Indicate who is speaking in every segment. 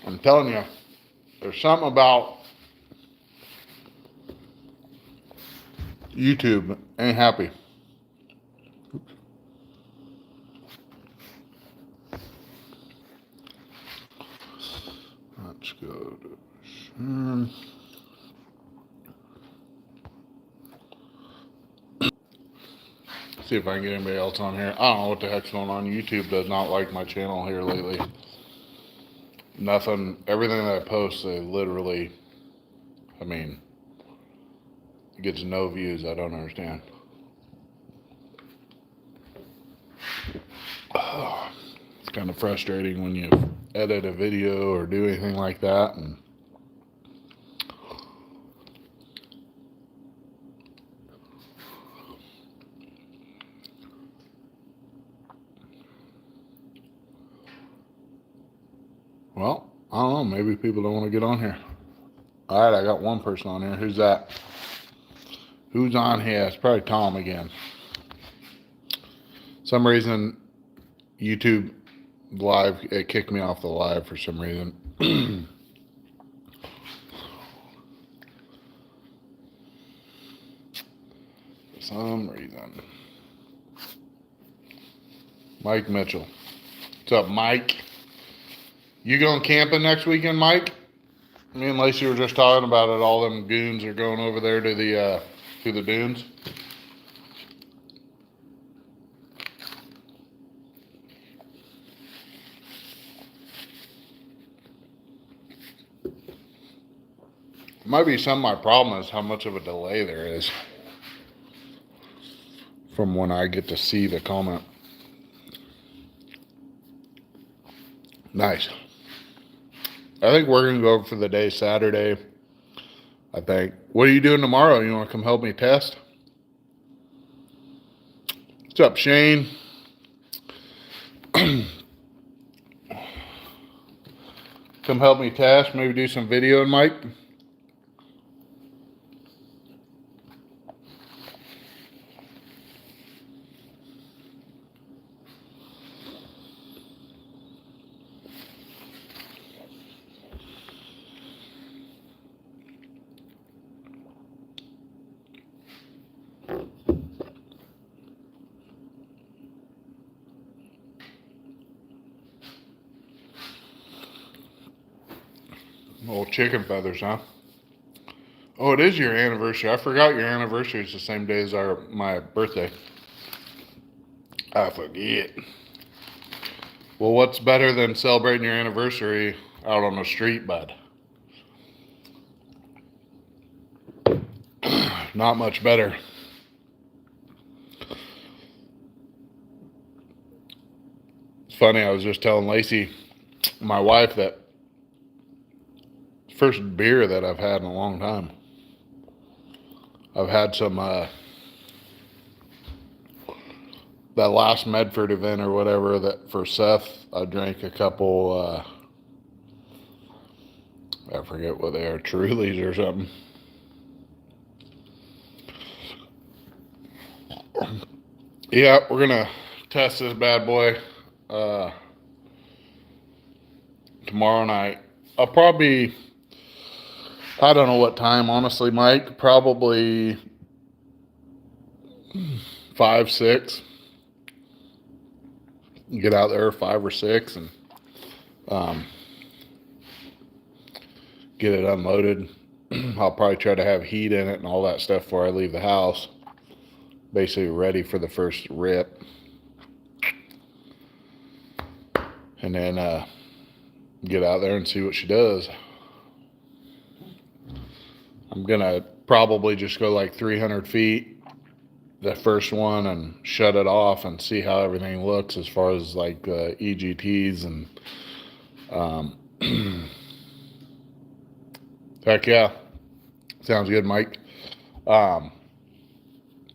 Speaker 1: I'm telling you, there's something about YouTube ain't happy. Let's go to Sharon. See if I can get anybody else on here. I don't know what the heck's going on. YouTube does not like my channel here lately. Nothing. Everything that I post, they literally, I mean, it gets no views. I don't understand. It's kind of frustrating when you edit a video or do anything like that. And well, I don't know. Maybe people don't want to get on here. All right, I got one person on here. Who's that? Who's on here? It's probably Tom again. Some reason YouTube live, it kicked me off the live for some reason. For some reason. Mike Mitchell. What's up, Mike? You going camping next weekend, Mike? Me and Lacey were just talking about it. All them goons are going over there to the dunes. Might be some of my problem is how much of a delay there is from when I get to see the comment. Nice. I think we're going to go for the day Saturday. I think. What are you doing tomorrow? You want to come help me test? What's up, Shane? Come help me test. Maybe do some video, Mike. Old chicken feathers, huh? Oh, it is your anniversary. I forgot your anniversary is the same day as my birthday. I forget. Well, what's better than celebrating your anniversary out on the street, bud? Not much better. It's funny, I was just telling Lacey, my wife, that first beer that I've had in a long time. I've had some, that last Medford event or whatever that for Seth, I drank a couple, I forget what they are, Trulies or something. Yeah, we're gonna test this bad boy tomorrow night. I'll probably, I don't know what time, honestly, Mike. Probably 5, 6. Get out there 5 or 6 and get it unloaded. I'll probably try to have heat in it and all that stuff before I leave the house. Basically ready for the first rip. And then get out there and see what she does. I'm going to probably just go like 300 feet, the first one, and shut it off and see how everything looks as far as like EGTs and heck yeah. Sounds good, Mike.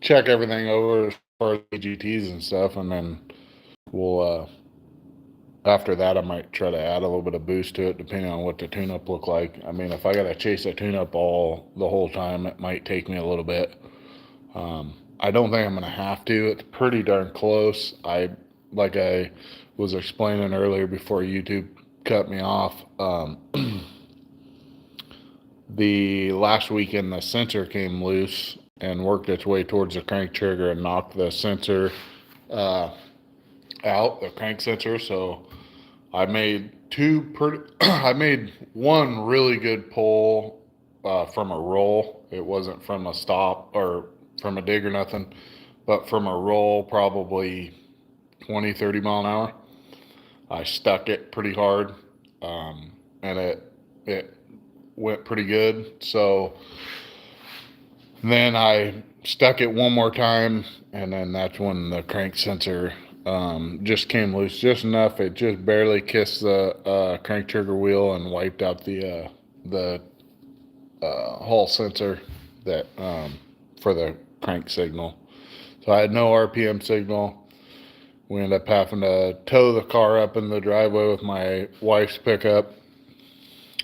Speaker 1: Check everything over as far as EGTs and stuff, and then we'll after that, I might try to add a little bit of boost to it, depending on what the tune-up look like. I mean, if I got to chase a tune-up the whole time, it might take me a little bit. I don't think I'm going to have to. It's pretty darn close. Like I was explaining earlier before YouTube cut me off. The last weekend, the sensor came loose and worked its way towards the crank trigger and knocked the sensor out, the crank sensor. So I made I made one really good pull from a roll. It wasn't from a stop or from a dig or nothing, but from a roll, probably 20, 30 mile an hour. I stuck it pretty hard, and it went pretty good. So then I stuck it one more time, and then that's when the crank sensor just came loose just enough. It just barely kissed the crank trigger wheel and wiped out the Hall sensor that for the crank signal. So I had no RPM signal. We ended up having to tow the car up in the driveway with my wife's pickup.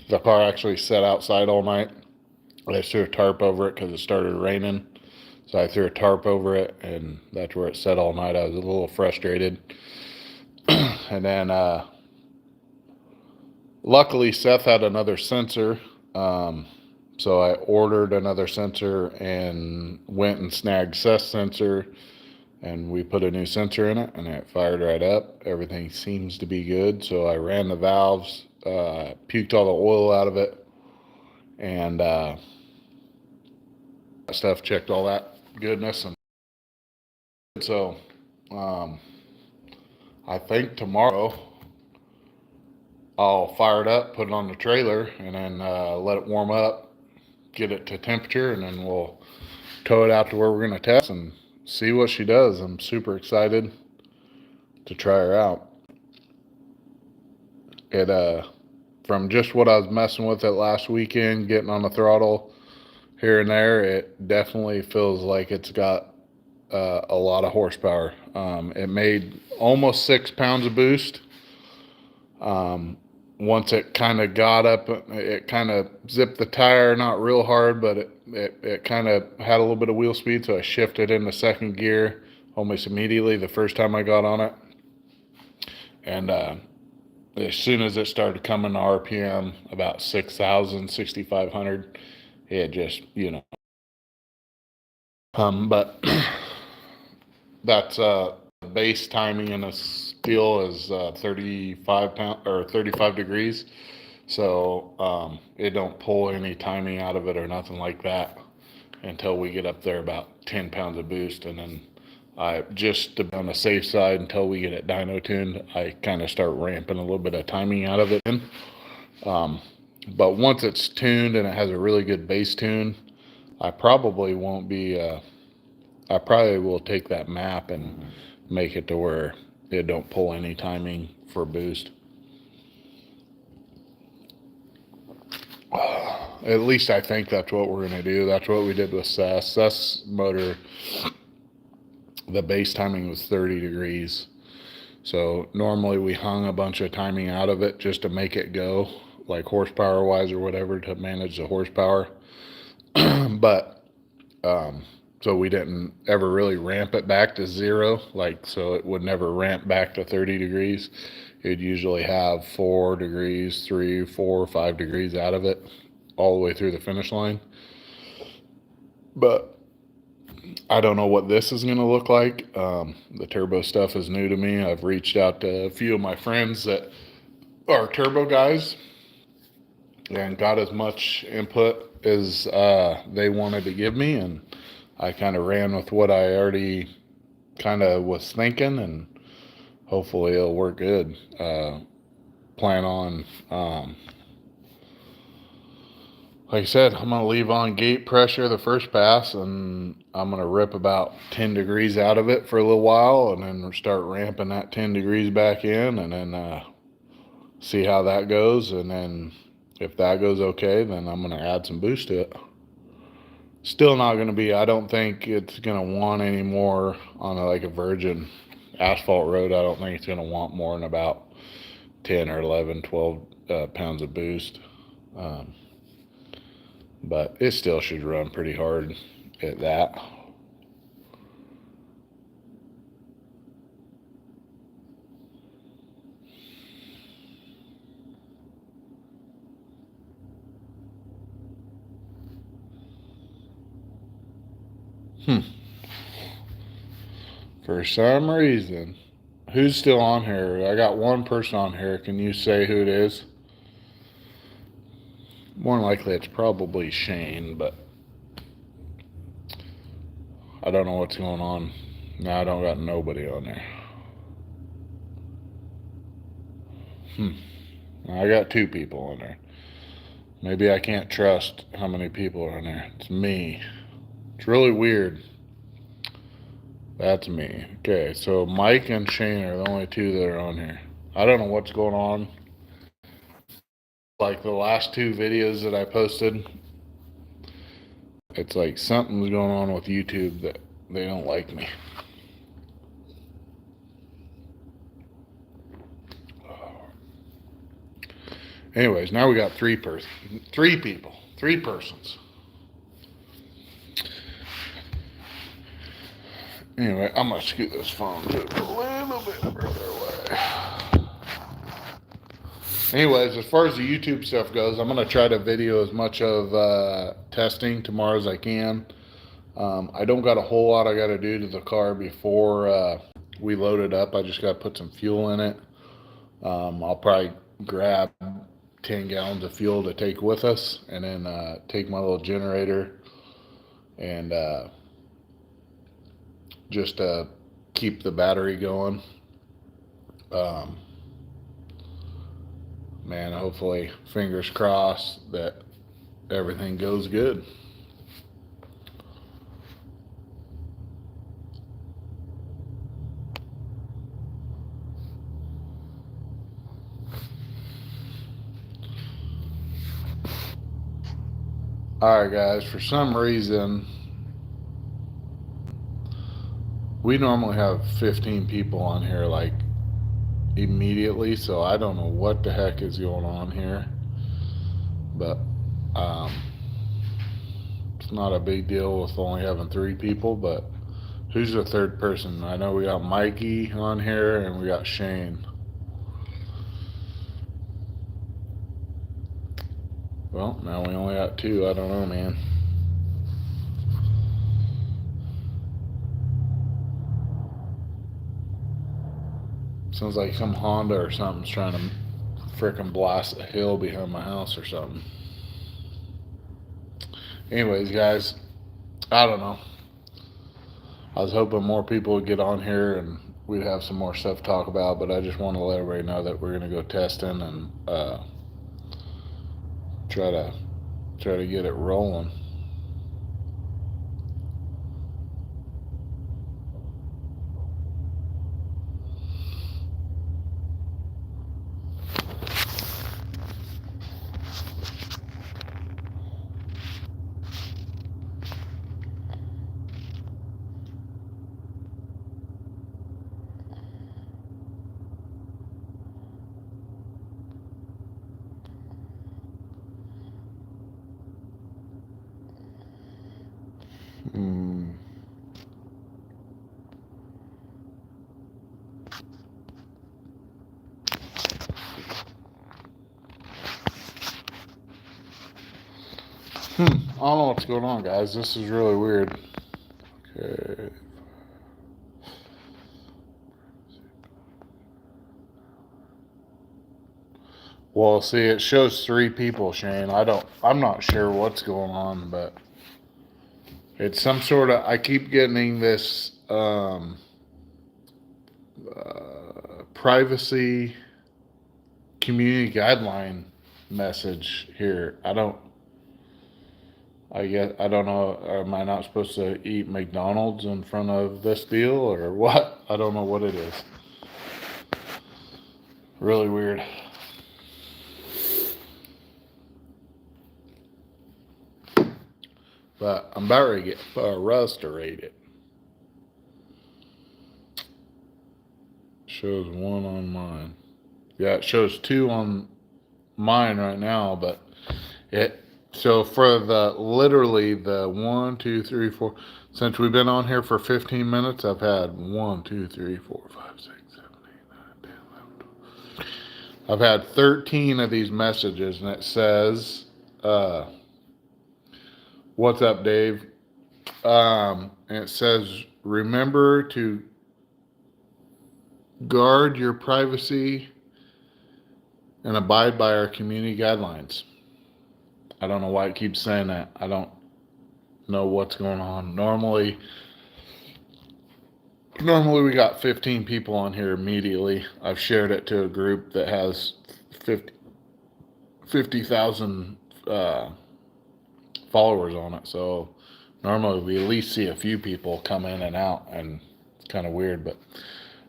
Speaker 1: The car actually sat outside all night. I threw a tarp over it because it started raining. So I threw a tarp over it, and that's where it sat all night. I was a little frustrated. And then luckily Seth had another sensor. So I ordered another sensor and went and snagged Seth's sensor, and we put a new sensor in it, and it fired right up. Everything seems to be good. So I ran the valves, puked all the oil out of it, and stuff, checked all that goodness. And so I think tomorrow I'll fire it up, put it on the trailer, and then let it warm up, get it to temperature, and then we'll tow it out to where we're going to test and see what she does. I'm super excited to try her out. It from just what I was messing with it last weekend, getting on the throttle here and there, it definitely feels like it's got a lot of horsepower. It made almost 6 pounds of boost. Once it kind of got up, it kind of zipped the tire, not real hard, but it kind of had a little bit of wheel speed, so I shifted into second gear almost immediately the first time I got on it. And as soon as it started coming to RPM, about 6,000, 6,500, it just, but that's base timing in a steel is 35 pound or 35 degrees. So it don't pull any timing out of it or nothing like that until we get up there about 10 pounds of boost. And then I just to be on the safe side until we get it dyno tuned, I kind of start ramping a little bit of timing out of it. But once it's tuned and it has a really good bass tune, I probably won't be, I probably will take that map and make it to where it don't pull any timing for boost. At least I think that's what we're going to do. That's what we did with Seth. Seth's motor, the base timing was 30 degrees. So normally we hung a bunch of timing out of it just to make it go, like horsepower wise or whatever, to manage the horsepower. But so we didn't ever really ramp it back to zero, so it would never ramp back to 30 degrees. It'd usually have 4 degrees, 3, 4, 5 degrees out of it all the way through the finish line. But I don't know what this is going to look like. The turbo stuff is new to me. I've reached out to a few of my friends that are turbo guys and got as much input as they wanted to give me, and I kind of ran with what I already kind of was thinking, and hopefully it'll work good. Plan on, like I said, I'm going to leave on gate pressure the first pass, and I'm going to rip about 10 degrees out of it for a little while, and then start ramping that 10 degrees back in, and then see how that goes. And then if that goes okay, then I'm going to add some boost to it. Still not going to be, I don't think it's going to want any more on a virgin asphalt road. I don't think it's going to want more than about 10 or 11, 12 pounds of boost. But it still should run pretty hard at that. For some reason. Who's still on here? I got one person on here. Can you say who it is? More than likely it's probably Shane, but I don't know what's going on. Now I don't got nobody on there. I got 2 people on there. Maybe I can't trust how many people are on there. It's me. It's really weird. That's me. Okay, so Mike and Shane are the only 2 that are on here. I don't know what's going on. Like the last 2 videos that I posted, it's like something's going on with YouTube that they don't like me. Anyways, now we got 3 people, 3 persons. Anyway, I'm gonna scoot this phone to a little bit further away. Anyways, as far as the YouTube stuff goes, I'm gonna try to video as much of testing tomorrow as I can. I don't got a whole lot I got to do to the car before we load it up. I just got to put some fuel in it. I'll probably grab 10 gallons of fuel to take with us, and then take my little generator and just keep the battery going. Man, hopefully, fingers crossed that everything goes good. Alright guys, for some reason we normally have 15 people on here like immediately, so I don't know what the heck is going on here, but it's not a big deal with only having 3 people. But who's the 3rd person? I know we got Mikey on here and we got Shane. Well, now we only got 2. I don't know, man. Sounds like some Honda or something's trying to frickin' blast a hill behind my house or something. Anyways, guys, I don't know. I was hoping more people would get on here and we'd have some more stuff to talk about, but I just want to let everybody know that we're going to go testing and try to get it rolling. I don't know what's going on, guys. This is really weird. Okay. Well, see, it shows 3 people, Shane. I'm not sure what's going on, but it's some sort of, I keep getting this privacy community guideline message here. I don't know. Am I not supposed to eat McDonald's in front of this deal or what? I don't know what it is. Really weird. But I'm about to get frustrated. Shows 1 on mine. Yeah, it shows 2 on mine right now, but so for literally the 1, 2, 3, 4, since we've been on here for 15 minutes, I've had 1, 2, 3, 4, 5, 6, 7, 8, 9, 10, 11, 12. I've had 13 of these messages, and it says, what's up, Dave? And it says, remember to guard your privacy and abide by our community guidelines. I don't know why it keeps saying that. I don't know what's going on. Normally we got 15 people on here immediately. I've shared it to a group that has 50,000 followers on it. So normally we at least see a few people come in and out, and it's kind of weird, but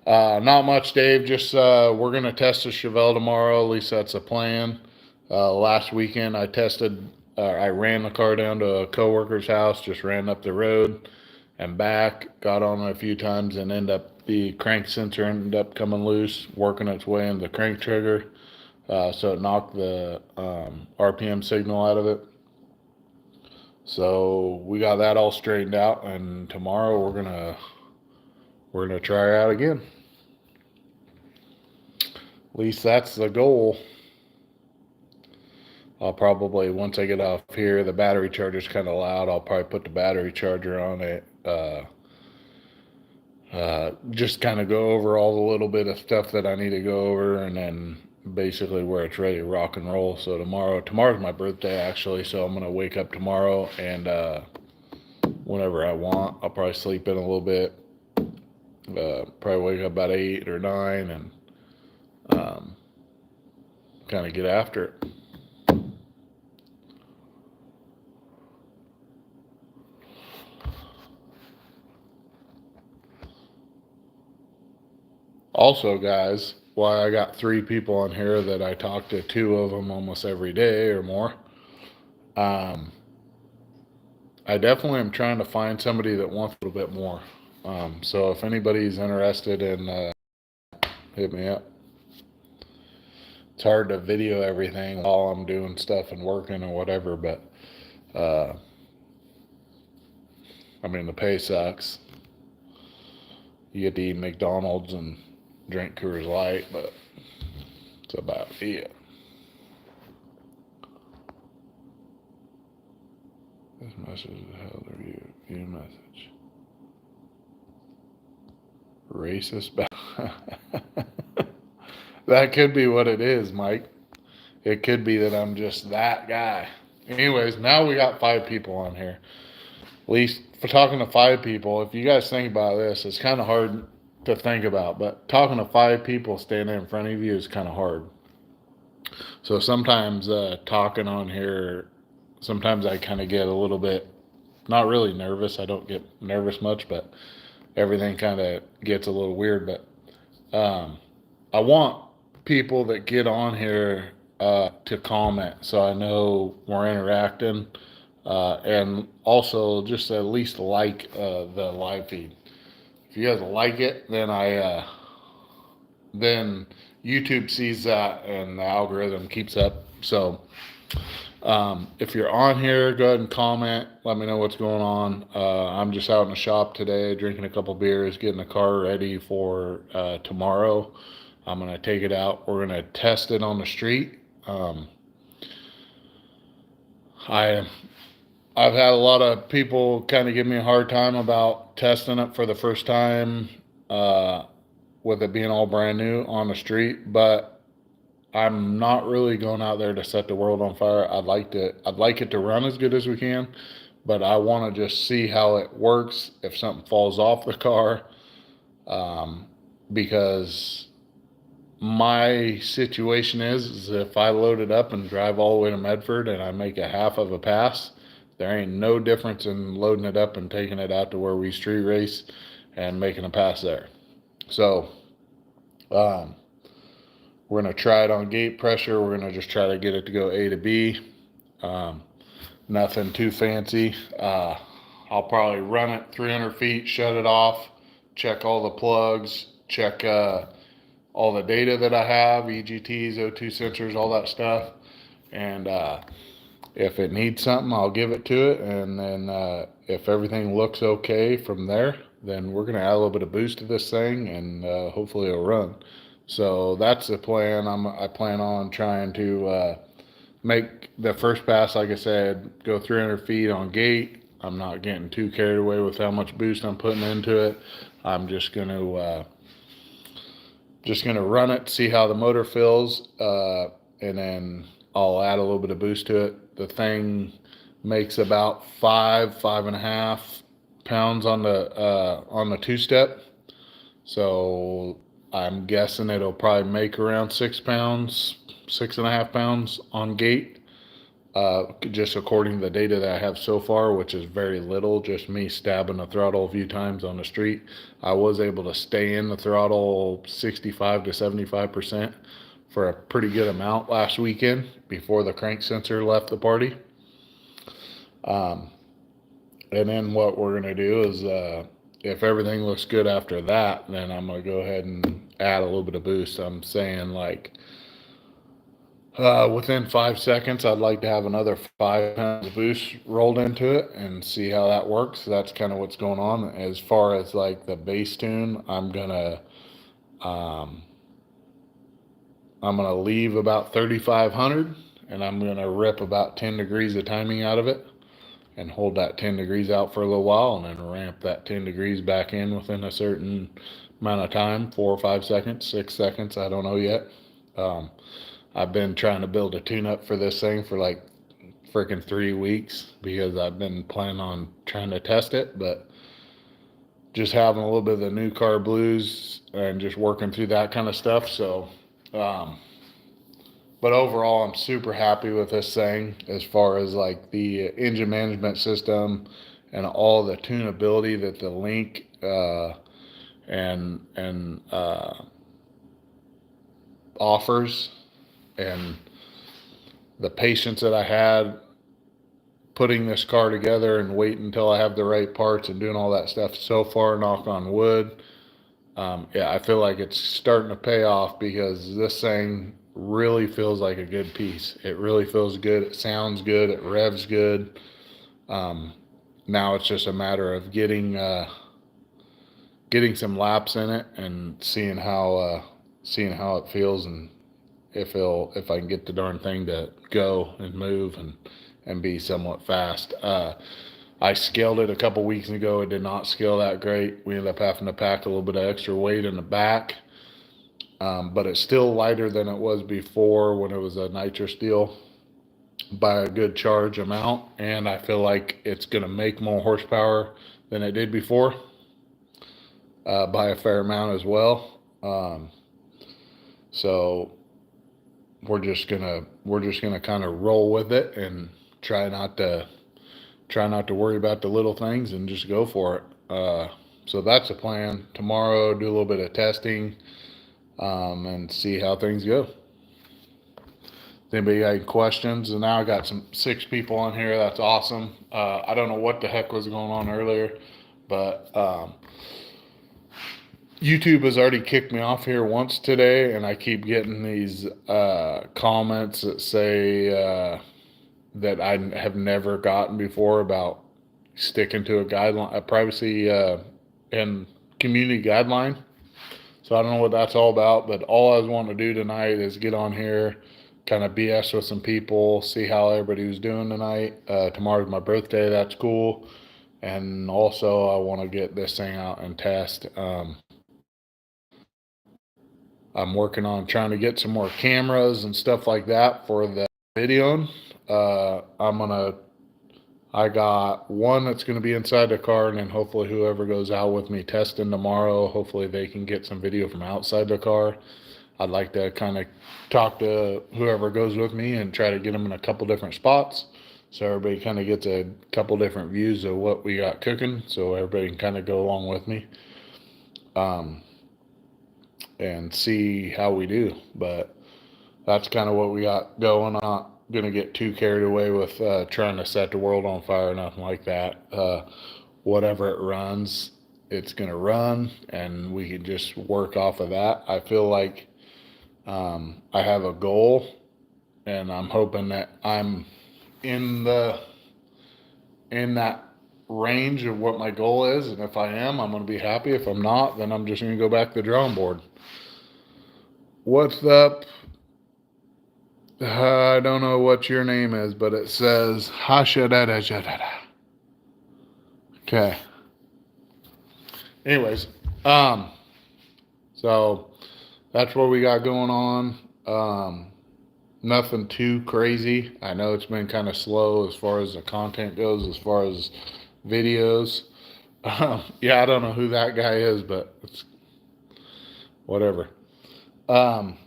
Speaker 1: not much, Dave. Just we're gonna test the Chevelle tomorrow. At least that's the plan. Last weekend I ran the car down to a coworker's house, just ran up the road and back, got on it a few times, and the crank sensor ended up coming loose, working its way into the crank trigger. So it knocked the RPM signal out of it. So we got that all straightened out, and tomorrow we're gonna try her out again. At least that's the goal. I'll probably, once I get off here, the battery charger's kind of loud. I'll probably put the battery charger on it. Just kind of go over all the little bit of stuff that I need to go over, and then basically where it's ready to rock and roll. So tomorrow's my birthday actually, so I'm gonna wake up tomorrow, and whenever I want, I'll probably sleep in a little bit. Probably wake up about 8 or 9 and kind of get after it. Also, guys, why I got 3 people on here that I talk to 2 of them almost every day or more. I definitely am trying to find somebody that wants a little bit more. So if anybody's interested in, hit me up. It's hard to video everything while I'm doing stuff and working or whatever, but I mean, the pay sucks. You get to eat McDonald's and drink Coors Light, but it's about it. This message is held review. View message. Racist. That could be what it is, Mike. It could be that I'm just that guy. Anyways, now we got 5 people on here. At least for talking to 5 people, if you guys think about this, it's kind of hard to think about, but talking to 5 people standing in front of you is kind of hard. So sometimes talking on here, sometimes I kind of get a little bit, not really nervous. I don't get nervous much, but everything kind of gets a little weird. But I want people that get on here to comment, so I know we're interacting, and also just at least like the live feed. If you guys like it, then YouTube sees that and the algorithm keeps up. So if you're on here, go ahead and comment. Let me know what's going on. I'm just out in the shop today, drinking a couple beers, getting the car ready for tomorrow. I'm going to take it out. We're going to test it on the street. I've had a lot of people kind of give me a hard time about testing it for the first time, with it being all brand new on the street, but I'm not really going out there to set the world on fire. I'd like it to run as good as we can, but I want to just see how it works if something falls off the car, because my situation is if I load it up and drive all the way to Medford and I make a half of a pass, there ain't no difference in loading it up and taking it out to where we street race and making a pass there. So we're going to try it on gate pressure. We're going to just try to get it to go A to B. Nothing too fancy. I'll probably run it 300 feet, shut it off, check all the plugs, check all the data that I have, EGTs, O2 sensors, all that stuff. And if it needs something, I'll give it to it. And then if everything looks okay from there, then we're going to add a little bit of boost to this thing, and hopefully it'll run. So that's the plan. I plan on trying to make the first pass, like I said, go 300 feet on gate, I'm not getting too carried away with how much boost I'm putting into it. I'm just gonna run it, see how the motor feels, and then I'll add a little bit of boost to it. The thing makes about 5.5 pounds on the two-step. So I'm guessing it'll probably make around 6 pounds, 6.5 pounds on gate. Just according to the data that I have so far, which is very little, just me stabbing the throttle a few times on the street. I was able to stay in the throttle 65 to 75% for a pretty good amount last weekend before the crank sensor left the party. And then what we're going to do is, if everything looks good after that, then I'm going to go ahead and add a little bit of boost. I'm saying like, within 5 seconds, I'd like to have another 5 pounds of boost rolled into it and see how that works. That's kind of what's going on. As far as like the bass tune, I'm gonna leave about 3,500, and I'm gonna rip about 10 degrees of timing out of it, and hold that 10 degrees out for a little while, and then ramp that 10 degrees back in within a certain amount of time, 4 or 5 seconds, 6 seconds, I don't know yet. I've been trying to build a tune-up for this thing for like freaking 3 weeks because I've been planning on trying to test it, but just having a little bit of the new car blues and just working through that kind of stuff. So, but overall, I'm super happy with this thing as far as like the engine management system and all the tunability that the Link and offers, and the patience that I had putting this car together and waiting until I have the right parts and doing all that stuff so far, knock on wood. Yeah, I feel like it's starting to pay off because this thing really feels like a good piece. It really feels good. It sounds good. It revs good. Now it's just a matter of getting some laps in it and seeing how it feels, and if I can get the darn thing to go and move and be somewhat fast. I scaled it a couple weeks ago. It did not scale that great. We ended up having to pack a little bit of extra weight in the back, but it's still lighter than it was before when it was a nitro steel by a good charge amount, and I feel like it's going to make more horsepower than it did before, by a fair amount as well. So we're just gonna kind of roll with it and try not to worry about the little things and just go for it. So that's the plan. Tomorrow, do a little bit of testing, and see how things go. Anybody got any questions? And now I got 6 people on here. That's awesome. I don't know what the heck was going on earlier, but YouTube has already kicked me off here once today, and I keep getting these comments that say that I have never gotten before about sticking to a guideline, a privacy and community guideline. So I don't know what that's all about, but all I was wanting to do tonight is get on here, kind of BS with some people, see how everybody was doing tonight. Tomorrow's my birthday. That's cool. And also I want to get this thing out and test. I'm working on trying to get some more cameras and stuff like that for the video. I got one that's going to be inside the car, and then hopefully whoever goes out with me testing tomorrow, hopefully they can get some video from outside the car. I'd like to kind of talk to whoever goes with me and try to get them in a couple different spots, so everybody kind of gets a couple different views of what we got cooking, so everybody can kind of go along with me. And see how we do. But that's kind of what we got going. I'm not going to get too carried away with trying to set the world on fire or nothing like that. Whatever it runs, it's going to run, and we can just work off of that. I feel like I have a goal, and I'm hoping that I'm in that range of what my goal is, and if I am, I'm going to be happy. If I'm not, then I'm just going to go back to the drawing board. What's up? I don't know what your name is, but it says Hashadada. Okay. Anyways, so that's what we got going on. Nothing too crazy. I know it's been kind of slow as far as the content goes, as far as videos. Yeah, I don't know who that guy is, but it's whatever. Um,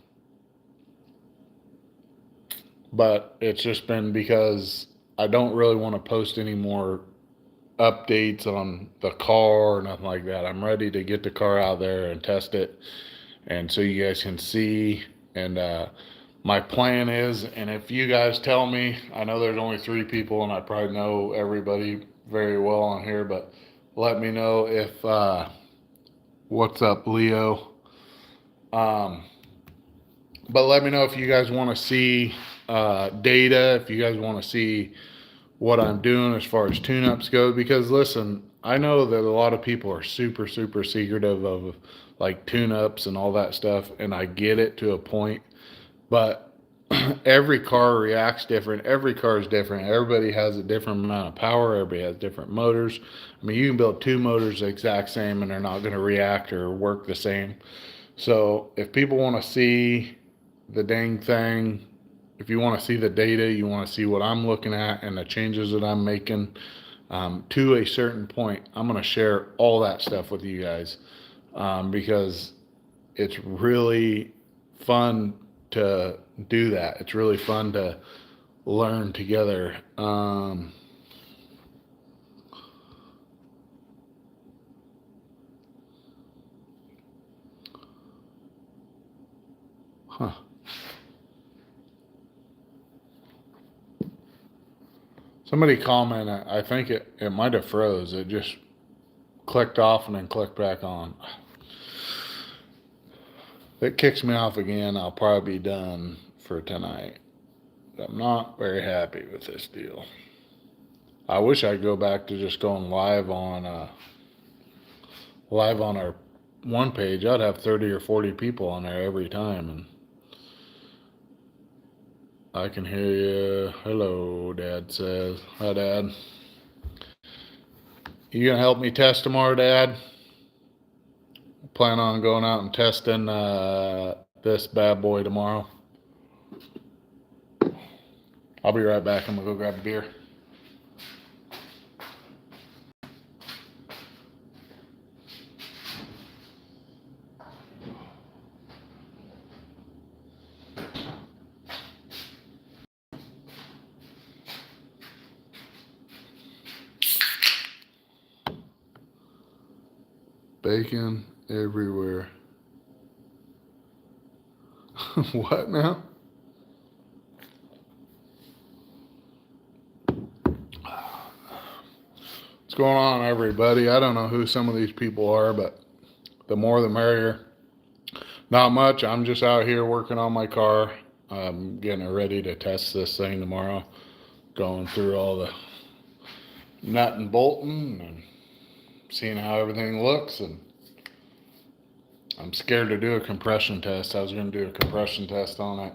Speaker 1: but it's just been because I don't really want to post any more updates on the car or nothing like that. I'm ready to get the car out there and test it, and so you guys can see. And my plan is, and if you guys tell me, I know there's only 3 people, and I probably know everybody very well on here, but let me know if what's up, Leo. Um, but let me know if you guys want to see data, if you guys want to see what I'm doing as far as tune-ups go, because listen, I know that a lot of people are super, super secretive of like tune-ups and all that stuff, and I get it to a point, but every car reacts different. Every car is different. Everybody has a different amount of power. Everybody has different motors. I mean, you can build 2 motors the exact same and they're not going to react or work the same. So if people want to see the dang thing, if you want to see the data, you want to see what I'm looking at and the changes that I'm making to a certain point, I'm going to share all that stuff with you guys because it's really fun to do that. It's really fun to learn together. Huh. Somebody commented, I think it might have froze. It just clicked off and then clicked back on. If it kicks me off again, I'll probably be done for tonight. I'm not very happy with this deal. I wish I'd go back to just going live on our one page. I'd have 30 or 40 people on there every time, and I can hear you. Hello, Dad says. Hi, Dad. You gonna help me test tomorrow, Dad? Plan on going out and testing this bad boy tomorrow. I'll be right back. I'm gonna go grab a beer. Bacon everywhere. What now? What's going on, everybody? I don't know who some of these people are, but the more the merrier. Not much. I'm just out here working on my car. I'm getting it ready to test this thing tomorrow. Going through all the nut and bolting and seeing how everything looks. And I'm scared to do a compression test. I was going to do a compression test on it.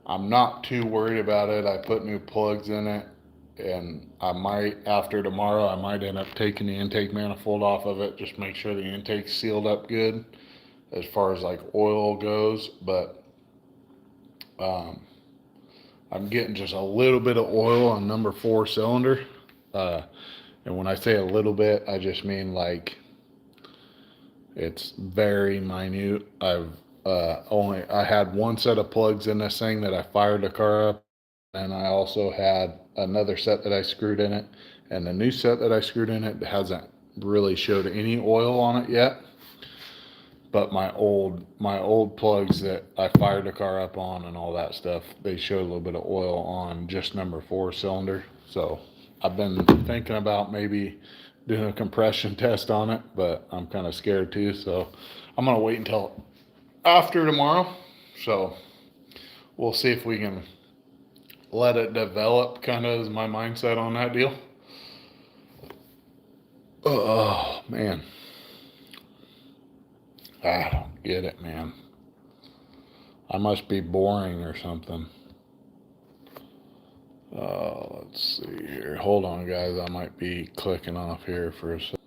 Speaker 1: I'm not too worried about it. I put new plugs in it, and I might, after tomorrow, I might end up taking the intake manifold off of it, just make sure the intake's sealed up good as far as like oil goes. But I'm getting just a little bit of oil on number 4 cylinder. And when I say a little bit, I just mean like it's very minute. I had one set of plugs in this thing that I fired the car up, and I also had another set that I screwed in it. And the new set that I screwed in it hasn't really showed any oil on it yet. But my old plugs that I fired the car up on and all that stuff, they showed a little bit of oil on just number 4 cylinder. So I've been thinking about maybe doing a compression test on it, but I'm kind of scared too. So I'm gonna wait until after tomorrow. So we'll see if we can let it develop. Kind of is my mindset on that deal. Oh man, I don't get it, man. I must be boring or something. Let's see here. Hold on, guys. I might be clicking off here for a second.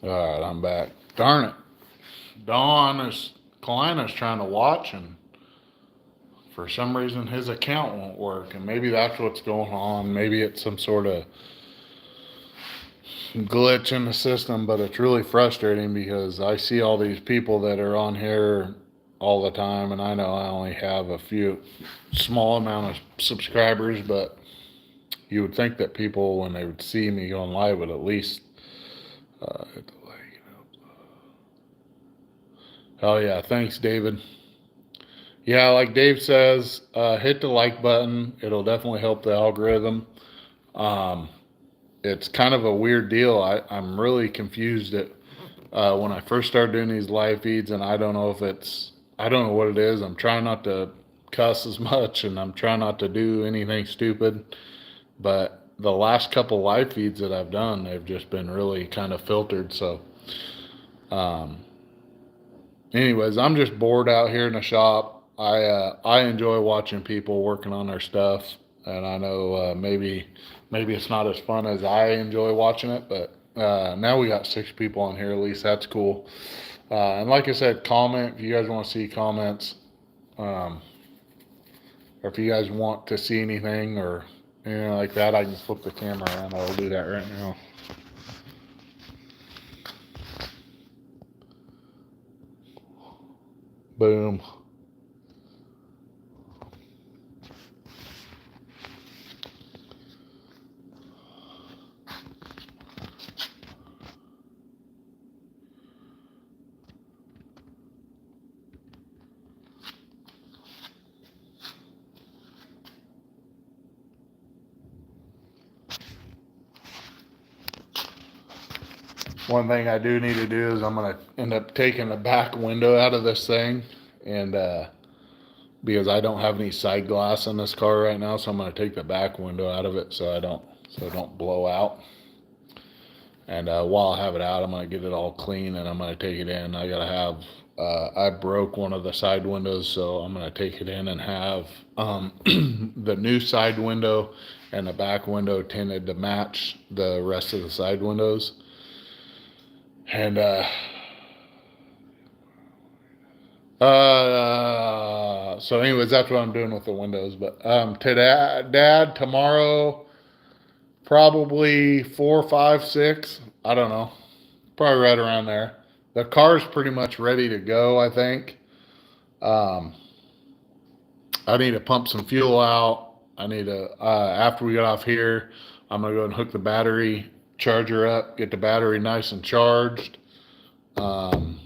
Speaker 1: All right, I'm back. Darn it. Kalina's trying to watch, and for some reason his account won't work. And maybe that's what's going on. Maybe it's some sort of glitch in the system, but it's really frustrating because I see all these people that are on here all the time, and I know I only have a small amount of subscribers, but you would think that people, when they would see me going live, would at least oh yeah, thanks, David. Yeah, like Dave says, hit the like button. It'll definitely help the algorithm. It's kind of a weird deal. I'm really confused at when I first started doing these live feeds, and I don't know what it is. I'm trying not to cuss as much, and I'm trying not to do anything stupid. But the last couple live feeds that I've done, they've just been really kind of filtered. So, anyways, I'm just bored out here in the shop. I enjoy watching people working on their stuff, and I know maybe it's not as fun as I enjoy watching it, but now we got 6 people on here. At least that's cool. And like I said, comment if you guys want to see comments, or if you guys want to see anything or anything like that. I can flip the camera around. I'll do that right now. Boom. One thing I do need to do is I'm going to end up taking the back window out of this thing, and because I don't have any side glass in this car right now, so I'm going to take the back window out of it so it don't blow out. And while I have it out, I'm going to get it all clean, and I'm going to take it in. I broke one of the side windows, so I'm going to take it in and have the new side window and the back window tinted to match the rest of the side windows. And so anyways, that's what I'm doing with the windows. But today, Dad, tomorrow, probably 4, 5, 6. I don't know. Probably right around there. The car's pretty much ready to go, I think. I need to pump some fuel out. I need to, after we get off here, I'm going to go and hook the battery charger up, get the battery nice and charged. I've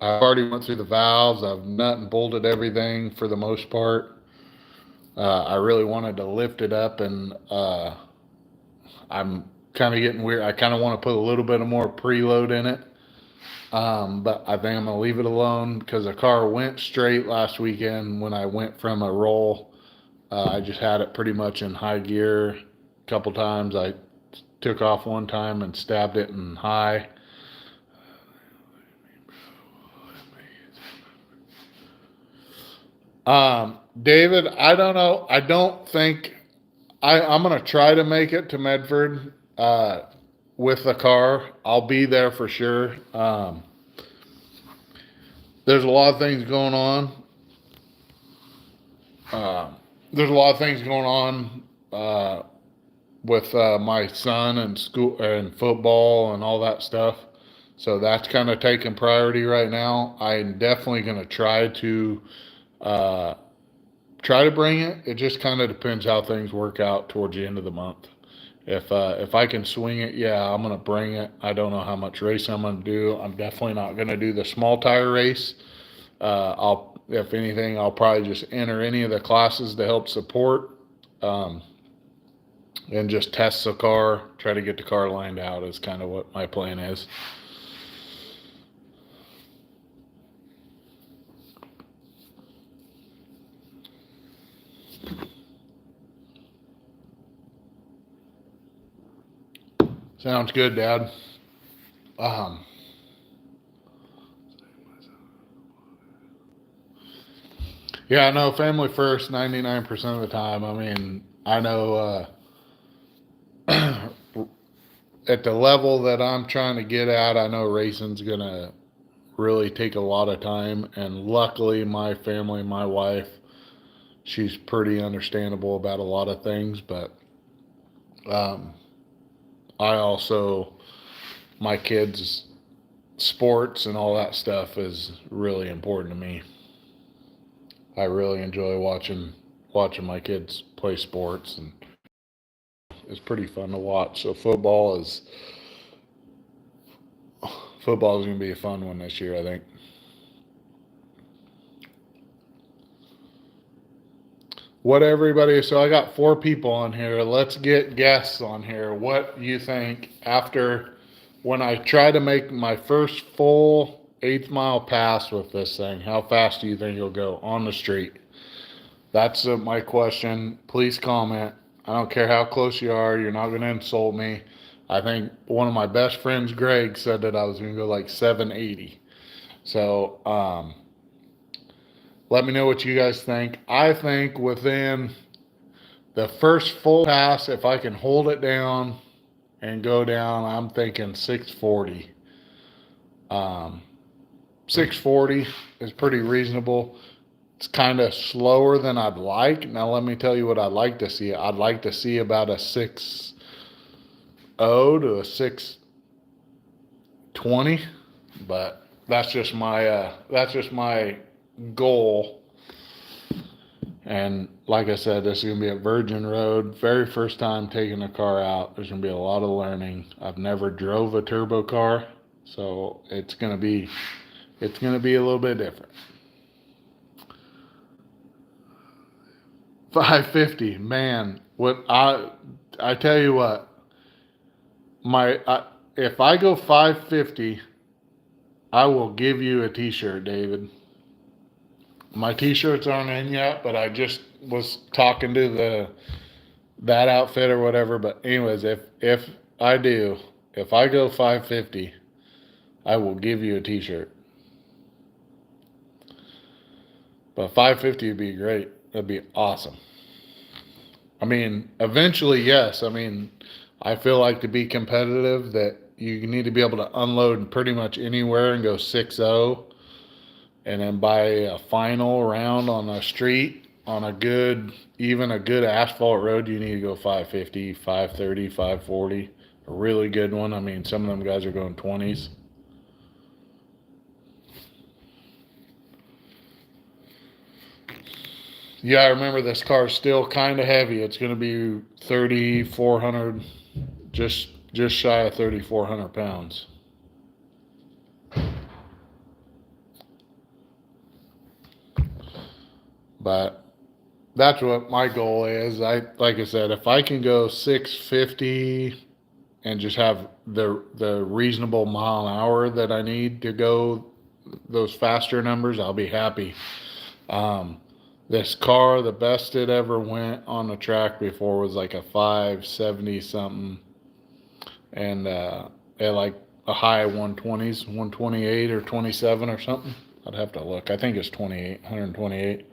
Speaker 1: already went through the valves. I've nut and bolted everything for the most part. I really wanted to lift it up, and I'm kind of getting weird. I kind of want to put a little bit of more preload in it. But I think I'm going to leave it alone because the car went straight last weekend when I went from a roll. I just had it pretty much in high gear a couple times. I took off one time and stabbed it in high. David, I don't know. I don't think I'm going to try to make it to Medford with the car. I'll be there for sure. There's a lot of things going on. With my son and school and football and all that stuff. So that's kind of taking priority right now. I'm definitely going to try to bring it. It just kind of depends how things work out towards the end of the month. If I can swing it, yeah, I'm gonna bring it. I don't know how much race I'm gonna do. I'm definitely not gonna do the small tire race. If anything, I'll probably just enter any of the classes to help support, and just test the car. Try to get the car lined out is kind of what my plan is. Sounds good, Dad. Yeah, no, family first 99% of the time. I mean, I know at the level that I'm trying to get at, I know racing's going to really take a lot of time. And luckily, my family, my wife, she's pretty understandable about a lot of things. But um, I also, my kids' sports and all that stuff is really important to me. I really enjoy watching my kids play sports, and it's pretty fun to watch. So football is going to be a fun one this year, I think. What everybody? So I got 4 people on here. Let's get guests on here. What you think after when I try to make my first full 8th mile pass with this thing? How fast do you think you'll go on the street? That's my question. Please comment. I don't care how close you are. You're not going to insult me. I think one of my best friends, Greg, said that I was going to go like 780. So let me know what you guys think. I think within the first full pass, if I can hold it down and go down, I'm thinking 640. Um, 640 is pretty reasonable. It's kind of slower than I'd like. Now, let me tell you what I'd like to see. I'd like to see about a 6.0 to a 620, but that's just my goal. And like I said, this is going to be a virgin road. Very first time taking a car out. There's going to be a lot of learning. I've never drove a turbo car, so it's going to be a little bit different. 550, man. What I tell you what, if I go 550, I will give you a T-shirt, David. My T-shirts aren't in yet, but I just was talking to that outfit or whatever. But anyways, if I go 550, I will give you a T-shirt. But 550 would be great. That'd be awesome. I mean, eventually, yes. I mean, I feel like to be competitive, that you need to be able to unload pretty much anywhere and go 6.0. And then by a final round on a street, on even a good asphalt road, you need to go 550, 530, 540. A really good one. I mean, some of them guys are going 20s. Yeah, I remember this car is still kind of heavy. It's going to be 3,400, just shy of 3,400 pounds. But that's what my goal is. Like I said, if I can go 650 and just have the reasonable mile an hour that I need to go those faster numbers, I'll be happy. This car, the best it ever went on the track before was like a 570 something, and at like a high 120s, 128 or 27 or something. I'd have to look. I think it's 28, 128.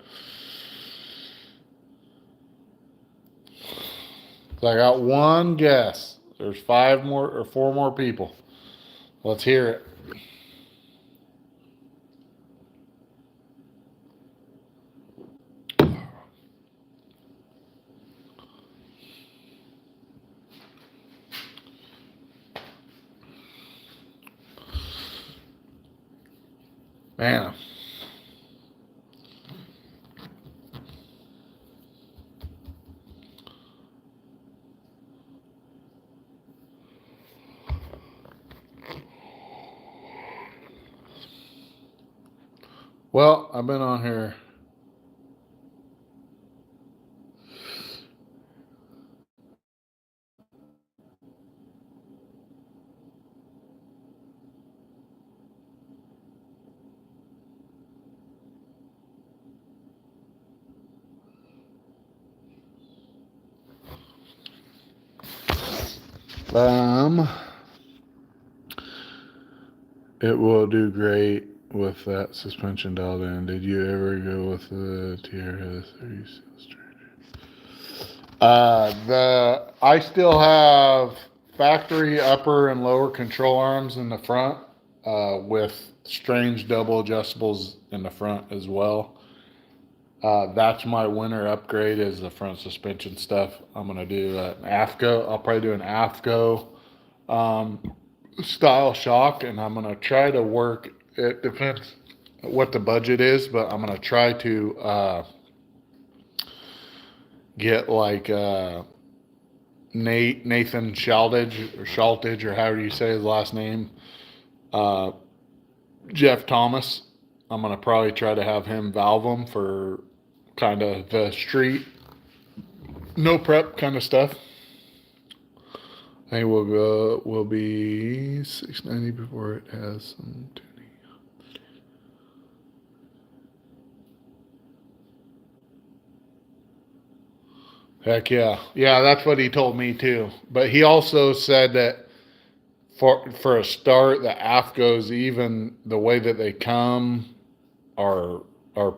Speaker 1: So I got one guess. There's 4 more people. Let's hear it. Man. Well, I've been on here. It will do great with that suspension dialed in. Did you ever go with the TRS? Are you still straight? I still have factory upper and lower control arms in the front, with strange double adjustables in the front as well. That's my winter upgrade is the front suspension stuff. I'm gonna do an AFCO. I'll probably do an AFCO um, style shock, and I'm gonna try to work. It depends what the budget is, but I'm gonna try to get like Nathan Shaltage or however you say his last name, uh, Jeff Thomas. I'm gonna probably try to have him valve them for kind of the street, no prep kind of stuff. I think will be 690 before it has some tuning. Heck yeah. Yeah, that's what he told me too. But he also said that for a start, the AFCOs, even the way that they come, are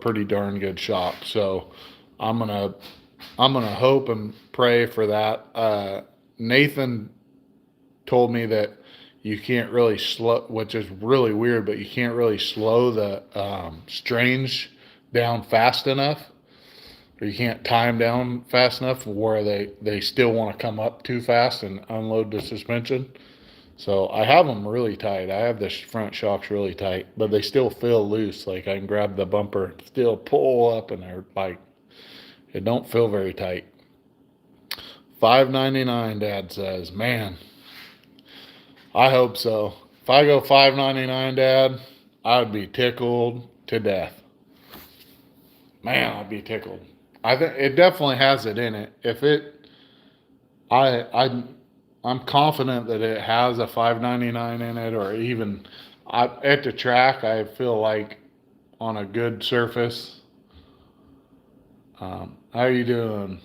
Speaker 1: pretty darn good shocks. So I'm gonna hope and pray for that. Nathan told me that you can't really slow, which is really weird, but you can't really slow the strange down fast enough, or you can't tie them down fast enough where they still want to come up too fast and unload the suspension. So I have them really tight. I have the front shocks really tight, but they still feel loose. Like I can grab the bumper, still pull up, and they're like, it don't feel very tight. $5.99, Dad says. Man, I hope so. If I go $5.99, Dad, I would be tickled to death. Man, I'd be tickled. I think it definitely has it in it. If it, I'm confident that it has a $5.99 in it, or even at the track. I feel like on a good surface. How are you doing?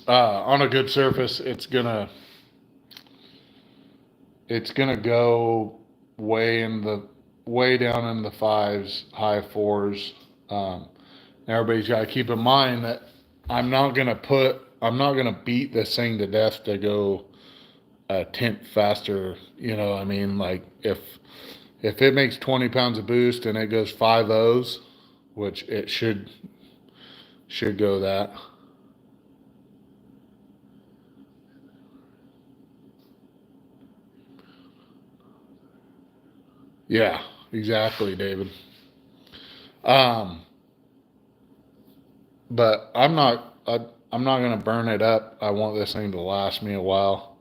Speaker 1: On a good surface, it's gonna go way down in the fives, high fours. Everybody's got to keep in mind that I'm not gonna beat this thing to death to go a tenth faster. You know, I mean, like if it makes 20 pounds of boost and it goes 5 O's, which it should go that. Yeah, exactly, David. Um, but I'm not gonna burn it up. I want this thing to last me a while.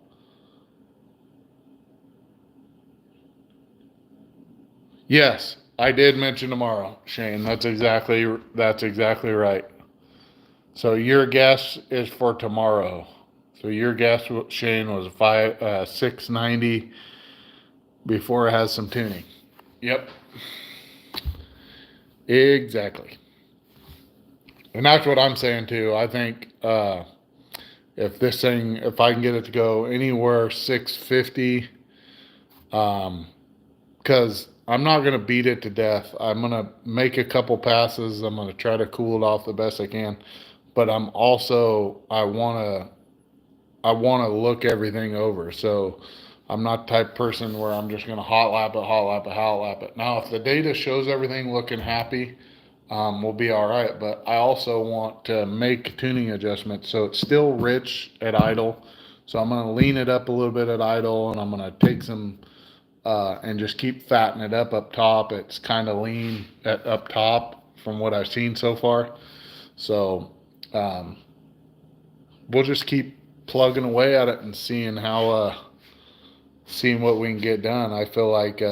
Speaker 1: Yes, I did mention tomorrow, Shane. That's exactly right. So your guess is for tomorrow. So your guess, Shane, was 690 before it has some tuning. Yep, exactly. And that's what I'm saying too. I think if I can get it to go anywhere 650, because I'm not gonna beat it to death. I'm gonna make a couple passes. I'm gonna try to cool it off the best I can, but I wanna look everything over. So I'm not the type of person where I'm just gonna hot lap it, hot lap it, hot lap it. Now, if the data shows everything looking happy, we'll be all right. But I also want to make tuning adjustments so it's still rich at idle. So I'm going to lean it up a little bit at idle, and I'm going to take some and just keep fattening it up top. It's kind of lean at up top from what I've seen so far. So um, we'll just keep plugging away at it and seeing what we can get done. I feel like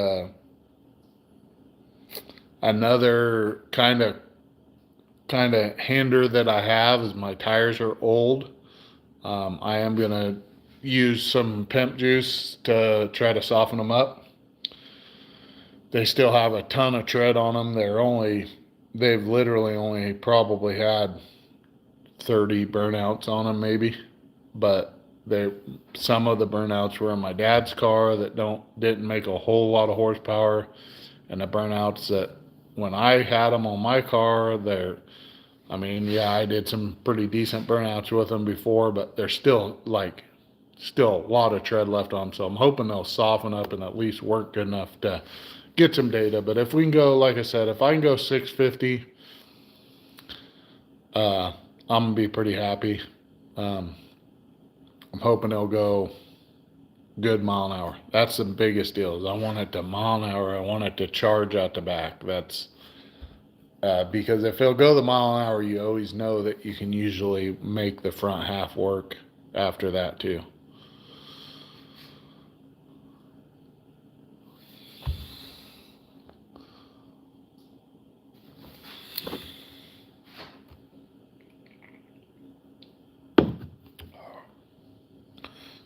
Speaker 1: another kind of hinder that I have is my tires are old. I am gonna use some pimp juice to try to soften them up. They still have a ton of tread on them. They've literally only probably had 30 burnouts on them maybe, but some of the burnouts were in my dad's car that didn't make a whole lot of horsepower, And the burnouts that when I had them on my car, I mean, yeah, I did some pretty decent burnouts with them before, but they're still still a lot of tread left on them. So I'm hoping they'll soften up and at least work good enough to get some data. But if we can go, like I said, if I can go 650, I'm gonna be pretty happy. Um, I'm hoping they'll go good mile an hour. That's the biggest deal. Is I want it to mile an hour. I want it to charge out the back. That's because if it'll go the mile an hour, you always know that you can usually make the front half work after that too.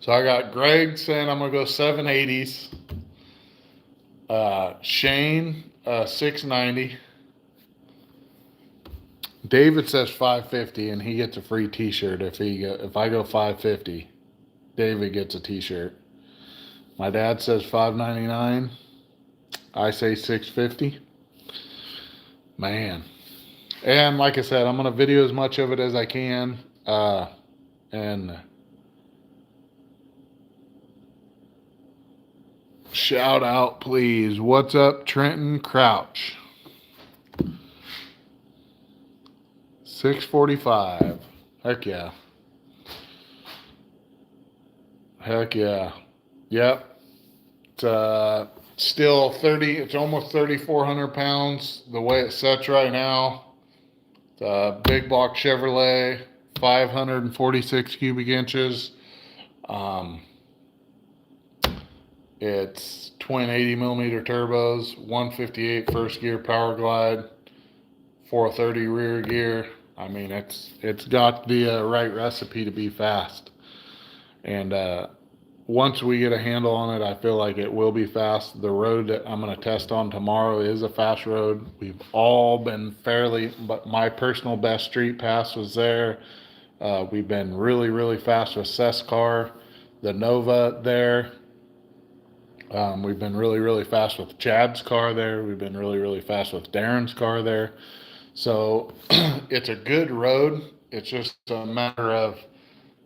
Speaker 1: So I got Greg saying I'm gonna go 780s. Shane 690. David says 550, and he gets a free T-shirt if I go 550. David gets a T-shirt. My dad says 599. I say 650. Man, and like I said, I'm gonna video as much of it as I can. And shout out, please. What's up, Trenton Crouch? 645. Heck yeah. Heck yeah. Yep. It's still 30. It's almost 3,400 pounds. The way it sets right now. Big block Chevrolet, 546 cubic inches. It's twin 80 millimeter turbos, 158 first gear power glide, 430 rear gear. I mean, it's got the right recipe to be fast. And once we get a handle on it, I feel like it will be fast. The road that I'm going to test on tomorrow is a fast road. We've all been but my personal best street pass was there. We've been really, really fast with Seth's car, the Nova there. We've been really, really fast with Chad's car there. We've been really, really fast with Darren's car there. So it's a good road. It's just a matter of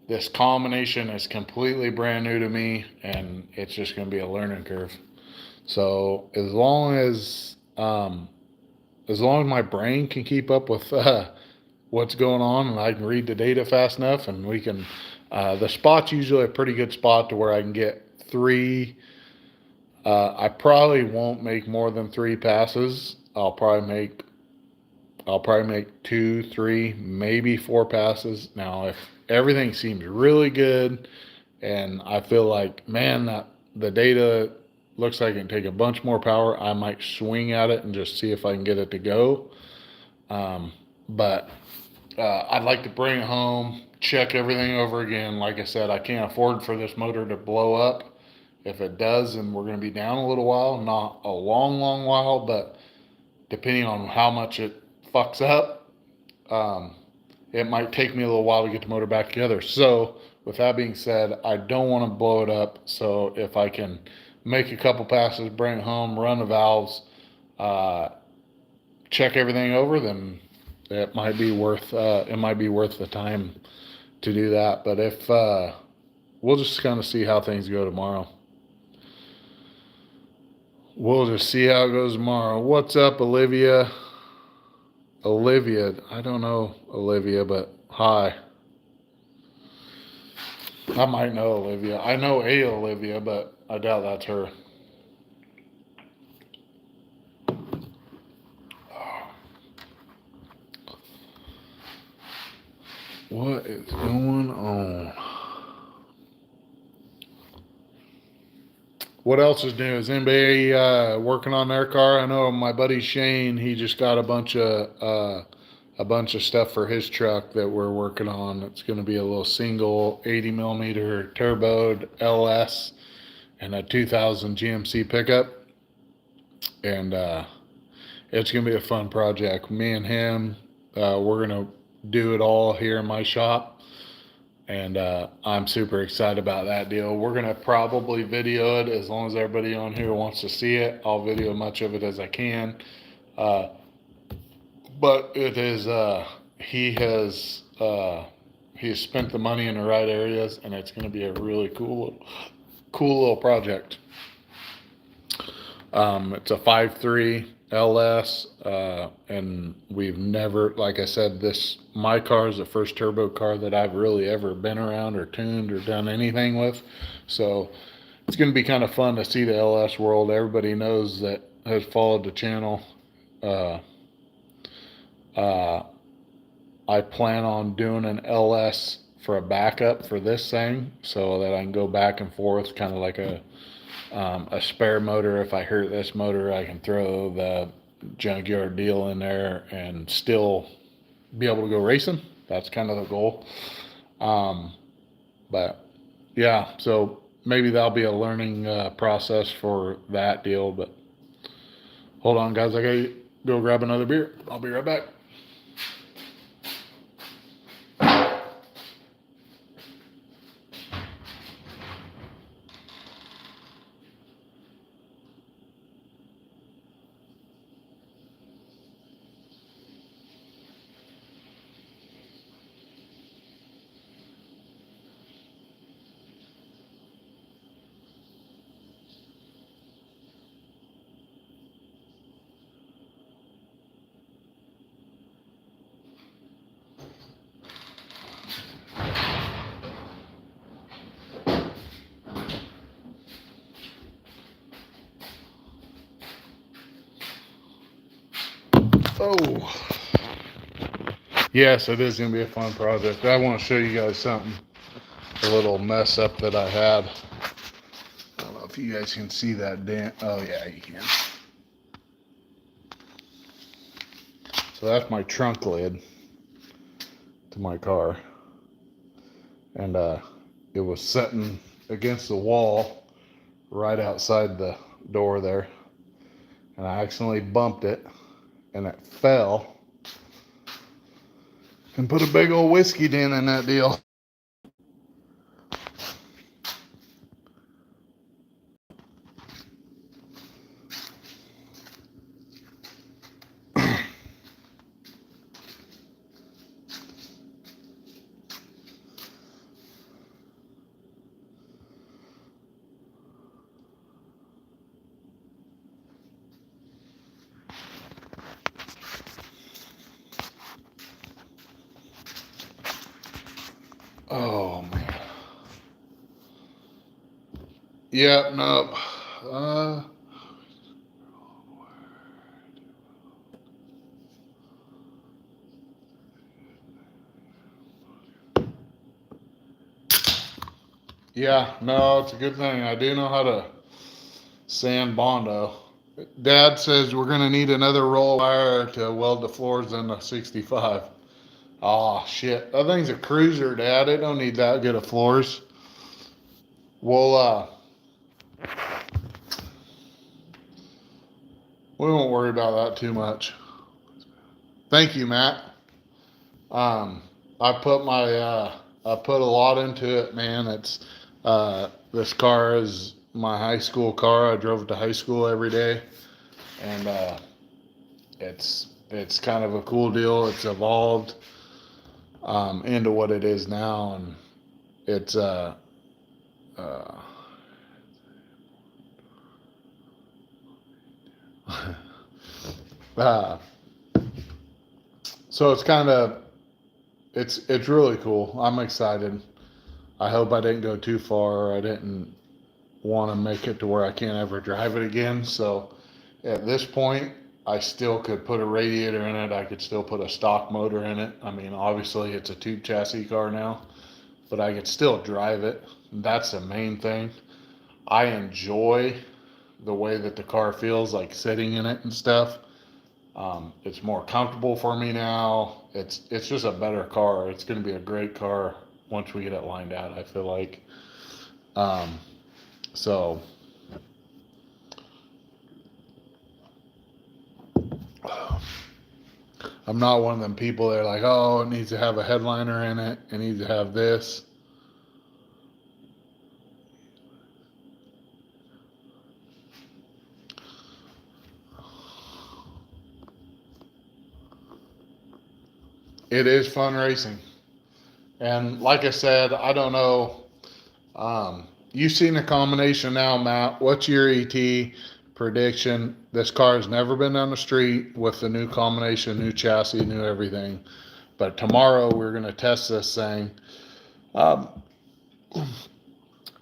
Speaker 1: this combination is completely brand new to me, and it's just going to be a learning curve. So as long as my brain can keep up with what's going on, and I can read the data fast enough, and we can, the spot's usually a pretty good spot to where I can get 3. I probably won't make more than 3 passes. I'll probably make 2, 3, maybe 4 passes. Now, if everything seems really good and I feel like, man, that the data looks like it can take a bunch more power, I might swing at it and just see if I can get it to go. But I'd like to bring it home, check everything over again. Like I said, I can't afford for this motor to blow up. If it does, then we're going to be down a little while, not a long, long while, but depending on how much it fucks up, it might take me a little while to get the motor back together. So with that being said, I don't want to blow it up. So if I can make a couple passes, bring it home, run the valves, check everything over, then it might be worth the time to do that. But if we'll just kind of see how things go tomorrow. We'll just see how it goes tomorrow. What's up, Olivia? Olivia, I don't know Olivia, but hi. I might know Olivia. I know a Olivia, but I doubt that's her. What is going on? What else is new? Is anybody working on their car? I know my buddy Shane. He just got a bunch of stuff for his truck that we're working on. It's going to be a little single 80 millimeter turboed LS and a 2000 GMC pickup, and it's going to be a fun project. Me and him, we're going to do it all here in my shop, And I'm super excited about that deal. We're going to probably video it as long as everybody on here wants to see it. I'll video much of it as I can. But it is, he has spent the money in the right areas, and it's going to be a really cool little project. It's a 5.3 LS, and we've never, like I said, my car is the first turbo car that I've really ever been around or tuned or done anything with. So it's going to be kind of fun to see the LS world. Everybody knows that has followed the channel. I plan on doing an LS for a backup for this thing so that I can go back and forth, kind of like a spare motor. If I hurt this motor, I can throw the junkyard deal in there and still be able to go racing. That's kind of the goal. But yeah, so maybe that'll be a learning process for that deal. But hold on, guys, I gotta go grab another beer. I'll be right back. Oh, yes, it is going to be a fun project. I want to show you guys something, a little mess up that I had. I don't know if you guys can see that dent. Oh, yeah, you can. So that's my trunk lid to my car. And it was sitting against the wall right outside the door there. And I accidentally bumped it, and it fell and put a big old whiskey dent in that deal. Oh, man. Yeah, nope. Yeah, no, it's a good thing. I do know how to sand Bondo. Dad says we're going to need another roll of wire to weld the floors in the 65. Oh, shit. That thing's a cruiser, Dad. It don't need that good of floors. We'll, we won't worry about that too much. Thank you, Matt. I put I put a lot into it, man. This car is my high school car. I drove it to high school every day, and it's kind of a cool deal. It's evolved into what it is now, and it's so it's kind of it's really cool. I'm excited. I hope I didn't go too far, or I didn't want to make it to where I can't ever drive it again. So at this point, I still could put a radiator in it. I could still put a stock motor in it. I mean, obviously it's a tube chassis car now, but I could still drive it. That's the main thing. I enjoy the way that the car feels, like sitting in it and stuff. It's more comfortable for me now. It's just a better car. It's going to be a great car once we get it lined out, I feel like. So I'm not one of them people that are like, oh, it needs to have a headliner in it. It needs to have this. It is fun racing. And like I said, I don't know. You've seen the combination now, Matt. What's your ET prediction? This car has never been on the street with the new combination, new chassis, new everything. But tomorrow we're going to test this thing. Um,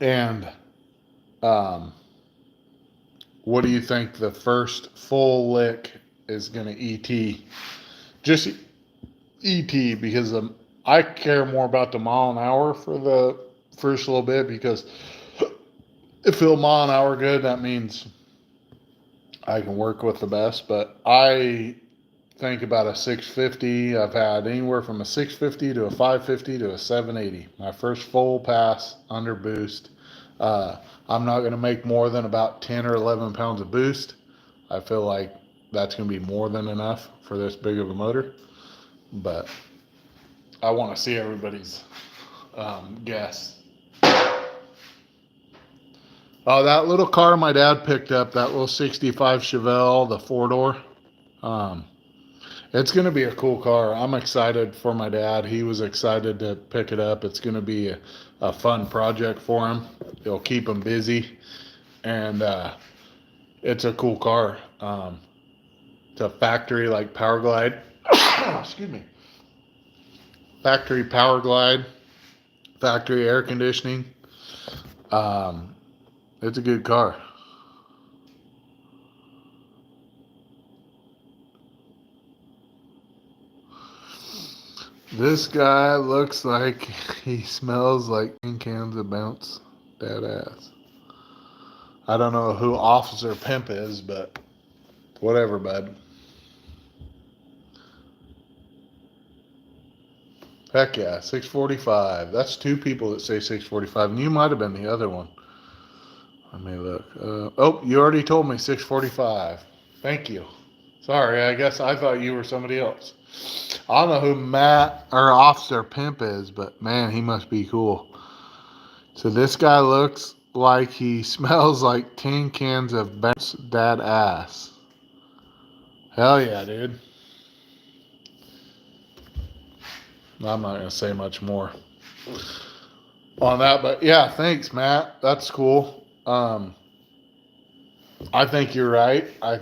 Speaker 1: and um, what do you think the first full lick is going to ET? Just ET because I care more about the mile an hour for the first little bit because if it'll mile an hour good, that means I can work with the best. But I think about a 650. I've had anywhere from a 650 to a 550 to a 780. My first full pass under boost. I'm not going to make more than about 10 or 11 pounds of boost. I feel like that's going to be more than enough for this big of a motor. But I want to see everybody's guess. Oh, that little car my dad picked up, that little 65 Chevelle, the 4-door. It's going to be a cool car. I'm excited for my dad. He was excited to pick it up. It's going to be a fun project for him. It'll keep him busy. And it's a cool car. It's a factory like Power Glide. Excuse me. Factory Power Glide. Factory air conditioning. It's a good car. This guy looks like he smells like 10 cans of Bounce Dad ass. I don't know who Officer Pimp is, but whatever, bud. Heck yeah, 645. That's two people that say 645, and you might have been the other one. Let me look. Oh, you already told me 645. Thank you. Sorry, I guess I thought you were somebody else. I don't know who Matt or Officer Pimp is, but man, he must be cool. So this guy looks like he smells like 10 cans of Bounce Dad ass. Hell yeah, dude. I'm not going to say much more on that, but yeah, thanks, Matt. That's cool. I think you're right. I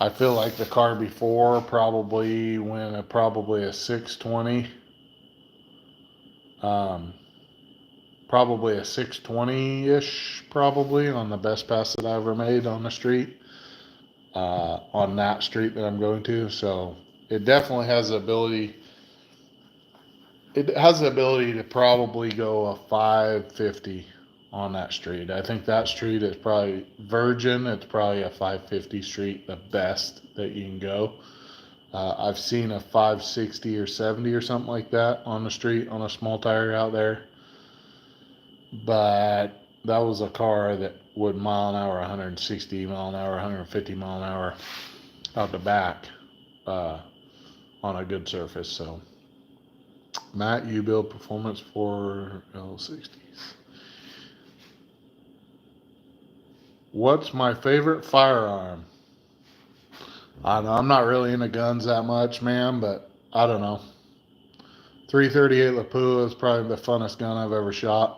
Speaker 1: feel like the car before probably went probably a 620. Probably a 620-ish probably on the best pass that I ever made on the street. On that street that I'm going to. So it definitely has the ability. It has the ability to probably go a 550 on that street. I think that street is probably virgin. It's probably a 550 street, the best that you can go. I've seen a 560 or 70 or something like that on the street on a small tire out there. But that was a car that would mile an hour, 160 mile an hour, 150 mile an hour out the back on a good surface. So Matt, you build performance for L60s. What's my favorite firearm? I don't know. I'm not really into guns that much, man, but I don't know. 338 Lapua is probably the funnest gun I've ever shot.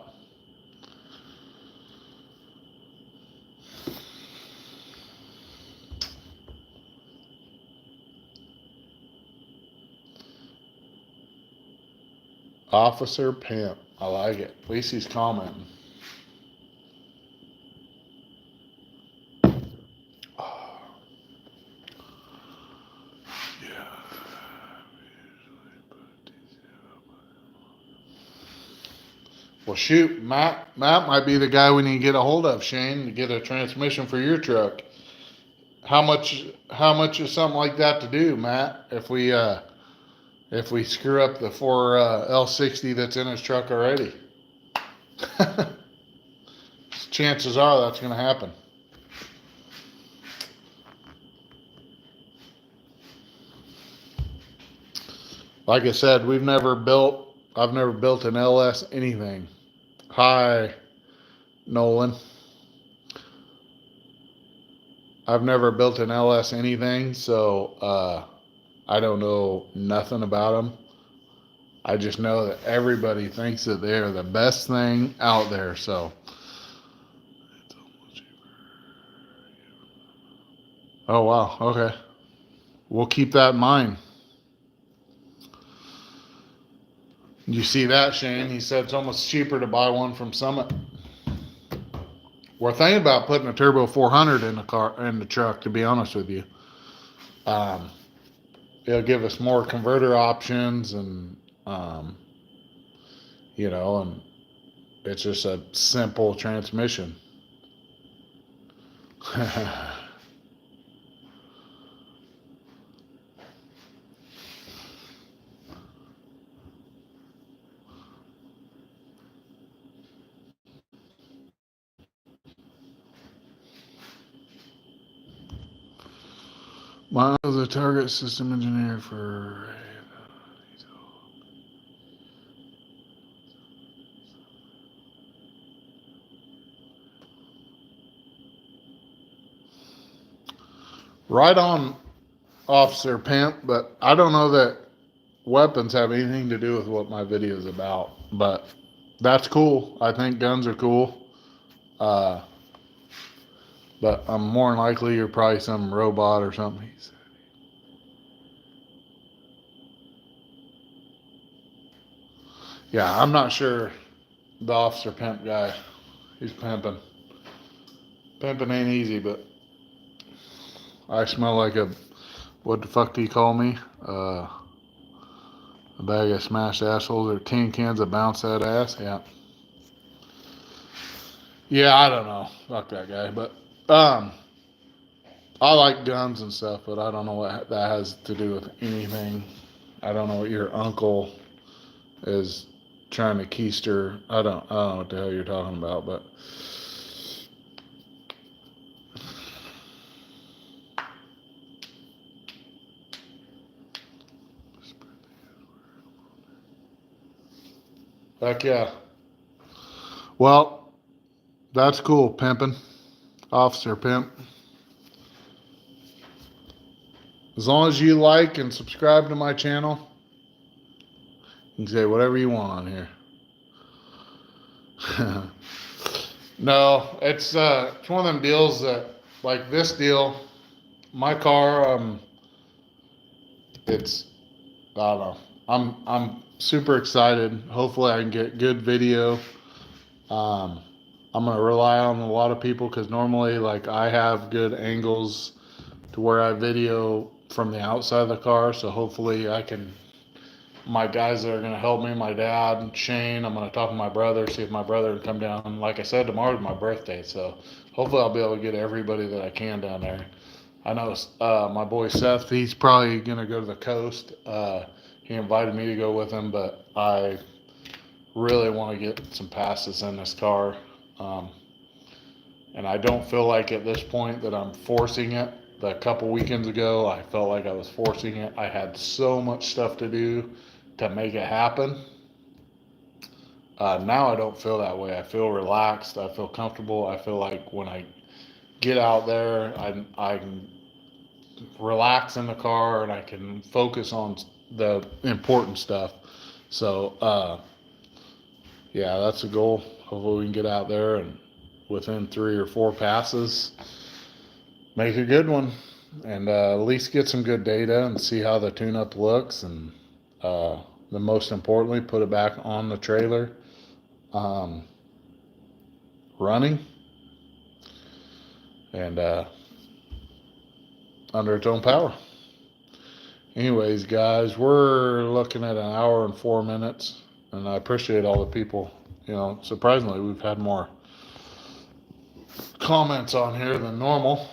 Speaker 1: Officer Pimp. I like it. At least he's commenting. Well, shoot, Matt might be the guy we need to get a hold of, Shane, to get a transmission for your truck. How much is something like that to do, Matt? If we screw up the 4L60 that's in his truck already, chances are that's going to happen. Like I said, I've never built an LS anything. Hi, Nolan. I've never built an LS anything, so I don't know nothing about them. I just know that everybody thinks that they are the best thing out there. So, oh wow, okay, we'll keep that in mind. You see that, Shane? He said it's almost cheaper to buy one from Summit. We're thinking about putting a turbo 400 in the truck. To be honest with you, um, it'll give us more converter options, and um, and it's just a simple transmission. Miles, the target system engineer for. Right on, Officer Pimp, but I don't know that weapons have anything to do with what my video is about. But that's cool. I think guns are cool. Uh, but I'm more than likely you're probably some robot or something. Yeah, I'm not sure the Officer Pimp guy. He's pimping. Pimping ain't easy, but I smell like a, what the fuck do you call me? A bag of smashed assholes or tin cans of bounce that ass. Yeah. Yeah, I don't know. Fuck that guy. But um, I like guns and stuff, but I don't know what that has to do with anything. I don't know what your uncle is trying to keister. I don't know what the hell you're talking about, but heck yeah. Well, that's cool, pimping. Officer Pimp. As long as you like and subscribe to my channel, you can say whatever you want on here. No, it's one of them deals that, like this deal, my car, it's, I don't know. I'm super excited. Hopefully I can get good video. Um, I'm gonna rely on a lot of people because normally, like, I have good angles to where I video from the outside of the car. So hopefully I can. My guys that are gonna help me, my dad, Shane. I'm gonna talk to my brother, see if my brother can come down. Like I said, tomorrow's my birthday, so hopefully I'll be able to get everybody that I can down there. I know my boy Seth. He's probably gonna go to the coast. He invited me to go with him, but I really want to get some passes in this car. Um, and I don't feel like at this point that I'm forcing it. A couple weekends ago, I felt like I was forcing it. I had so much stuff to do to make it happen. Now I don't feel that way. I feel relaxed. I feel comfortable. I feel like when I get out there, I can relax in the car and I can focus on the important stuff. So, yeah, that's the goal. Hopefully, we can get out there and within 3 or 4 passes, make a good one, and at least get some good data and see how the tune-up looks, and the most importantly, put it back on the trailer, um, running, and under its own power. Anyways, guys, we're looking at an hour and 4 minutes, and I appreciate all the people. Surprisingly, we've had more comments on here than normal.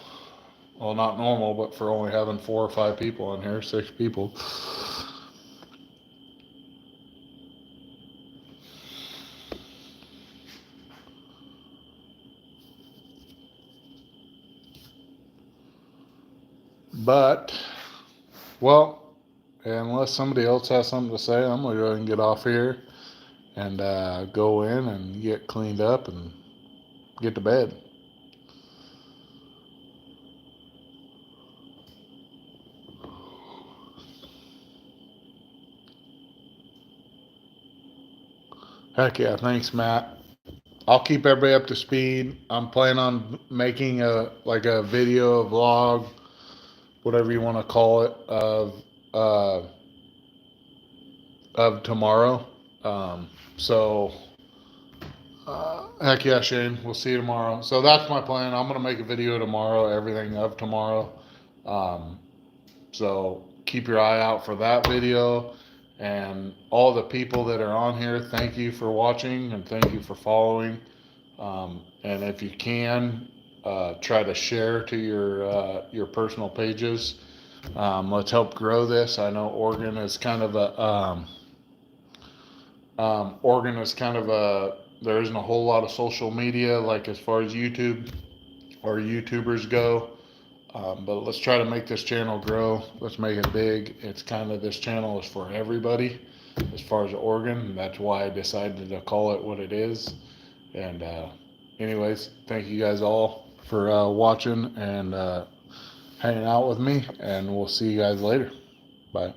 Speaker 1: Well, not normal, but for only having 4 or 5 people on here, 6 people. But, well, unless somebody else has something to say, I'm going to go ahead and get off here and go in and get cleaned up and get to bed. Heck yeah, thanks, Matt. I'll keep everybody up to speed. I'm planning on making a video, a vlog, whatever you want to call it, uh, of tomorrow. So heck yeah, Shane. We'll see you tomorrow. So that's my plan. I'm gonna make a video tomorrow, everything of tomorrow. Um, so keep your eye out for that video. And all the people that are on here, thank you for watching and thank you for following. And if you can, try to share to your personal pages. Let's help grow this. I know Oregon is kind of there isn't a whole lot of social media like as far as YouTube or YouTubers go. But let's try to make this channel grow. Let's make it big. It's kind of, this channel is for everybody as far as Oregon. That's why I decided to call it what it is. And anyways, thank you guys all for watching and hanging out with me. And we'll see you guys later. Bye.